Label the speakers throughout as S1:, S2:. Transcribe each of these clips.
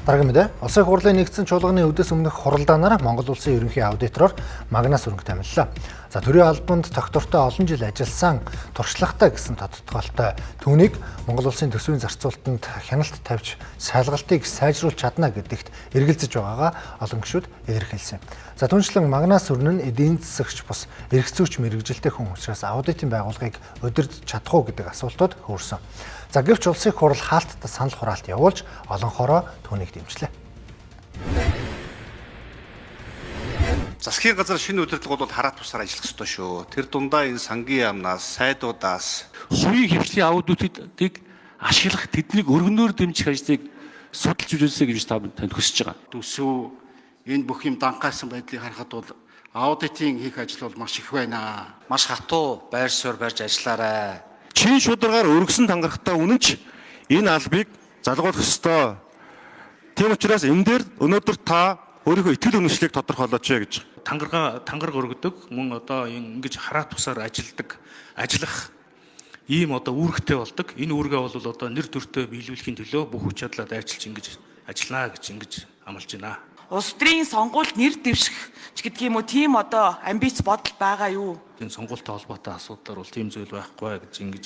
S1: Дараагийн мэдээ. Улсын хурлын нэгдсэн чуулганы өдөөс өмнөх хуралдаанаар Монгол улсын ерөнхий аудитороор Магнас өрнөг тамиллаа. За төрийн албанд тогтвортой олон жил ажилласан туршлагатай гэсэн тодтолтой түүнийг Монгол улсын төсвийн зарцуулалтанд хяналт тавьж шалгалтыг сайжруулж чадна гэдэгт эргэлзэж байгаагаа олон гишүүд илэрхийлсэн. За түншлэн Магнас өрнө нь эдийн засагч бус эрх зүйч мэрэгжилтэй хүн учраас аудитын байгууллагыг удирдах чадах уу гэдэг асуултууд хөөрсөн. За гэвч улсын хурал хаалттай санал хураалт явуулж олонхороо түүнийг дэмжлээ.
S2: Засгийн газар шинэ удирдлага бол хараат тусаар ажиллах ёстой шүү. Тэр дундаа энэ сангийн яамнаас, сайдуудаас
S3: хувийн хвшлийн аудитуудыг ашиглах, тэднийг өргөнөөр дэмжих ажлыг судалж үзүүлсэй гэж танд хүсэж байгаа.
S4: Төсөв энэ бүх юм данхаасан байдлыг харахад бол аудитын хийх ажил бол маш их байна.
S5: Маш хатуу байр суурь барьж ажиллаарай.
S6: Чин шударгаар өргөсөн тангарахтай үнэн ч энэ албыг залгуулах ёстой. Тийм учраас энэ дээр өнөөдөр та өөрийнхөө итгэл үнэмшлийг тодорхойлооч гэж.
S3: Тангараг өргөдөг, мөн одоо ингэж хараат тусаар ажиллах ийм одоо үүрэгтэй болдог. Энэ үүргээ бол одоо нэр төртөө биелүүлэхийн төлөө бүх хүч чадлаа дайчилж ингэж ажиллана гэж амлаж байна.
S7: Улс төрийн сонгуульд нэр дэвших ч гэдэг юм уу, тийм одоо амбиц бодол байгаа юу?
S3: Энэ сонгуультай холбоотой асуудлаар бол тийм зүйл байхгүй гэж ингэж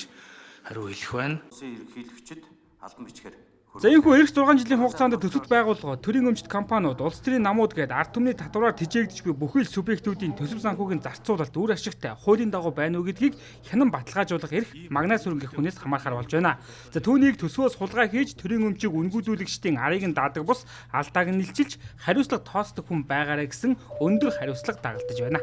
S3: хариу хэлэх байна.
S5: Улсын ерөнхийлөгчд албан бичгээр
S8: За энэхүү эх 6 жилийн хугацаанд төсөлт байгууллага, төрийн өмчт компаниуд, улс төрийн намууд гээд ард түмний татвараар тэжээгдэж буй бүхэл субъектүүдийн төсөв санхүүгийн зарцуулалт үр ашигтай хуулийн дагуу байна уу гэдгийг хянан баталгаажуулах эрх Магнас өрнөх хүнээс хамаарахар болж байна. За түүнийг төсвөөс хулгай хийж төрийн өмчийг үнгүүдүүлэгчдийн арыг нь даадаг бус алдааг нь илчилж хариуцлага тооцдог хүн байгаарай гэсэн өндөр хариуцлага дагалтаж байна.